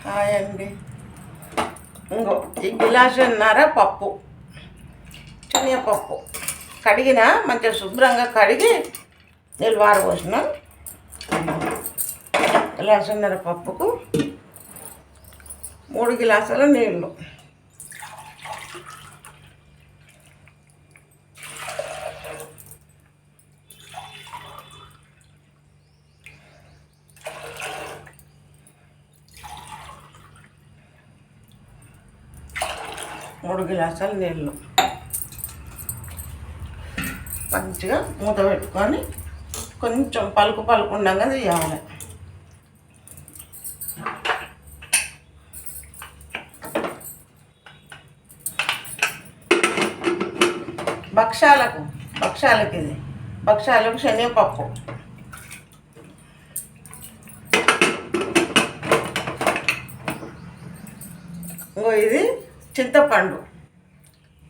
Hi అండి. ఇంకో ఈ గిలాసున్నర పప్పు, శనగపప్పు కడిగిన మంచిగా శుభ్రంగా కడిగి నీళ్ళు వారబోసిన. గిలాసున్నర పప్పుకు 3 గ్లాసుల నీళ్ళు. మూడు గ్లాసుల నీళ్ళు మంచిగా మూత పెట్టుకొని కొంచెం పలుకు ఉండగా తీయాలి. భక్షాలకి ఇది భక్షాలకు శనగపప్పు. ఇంకో ఇది చింతపండు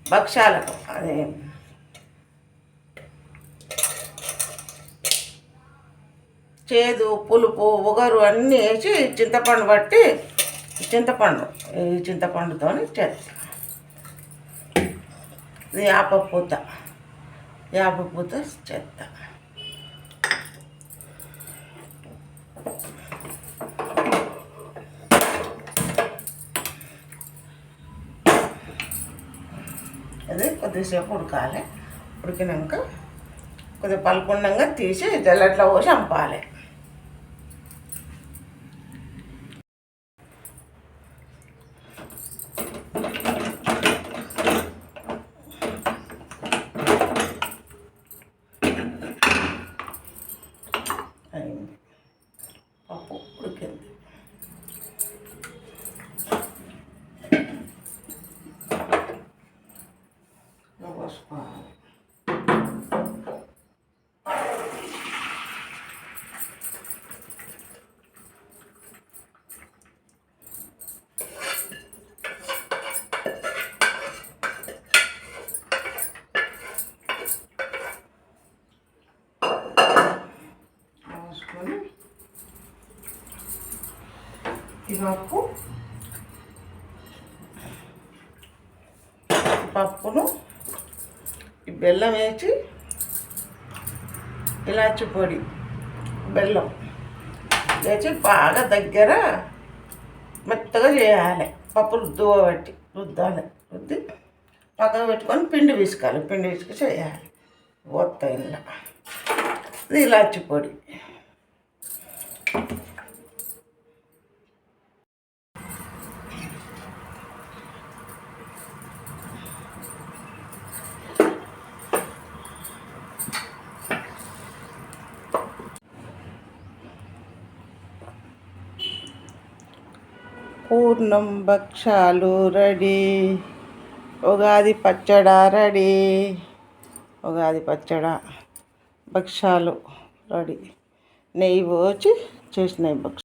భక్షాలకు. అదే చేదు పులుపు ఒగరు అన్నీ వేసి చింతపండు బట్టి ఈ చింతపండుతో చేస్తా. ఇది యాపపూత చేస్తా. అది కొద్దిసేపు ఉడకాలి. ఉడికినాక కొద్దిగా పలుకుండంగా తీసి జల్లట్లో పోసి అంపాలి. అయింది, పప్పు ఉడికింది. పోసుకోవాలి. ఈ పప్పును ఈ బెల్లం వేసి ఇలాచి పొడి బెల్లం వేసి బాగా దగ్గర మెత్తగా చేయాలి. పప్పు రుద్దాలి. రుద్ది పక్కన పెట్టుకొని పిండి పిసుకు చేయాలి. వస్తాయి ఇలా. ఇది ఇలాచి పొడి. పూర్ణం భక్షాలు రెడీ. ఉగాది పచ్చడి రెడీ. భక్షాలు రెడీ. నెయ్యి పోసి చేసినాయి భక్షాలు.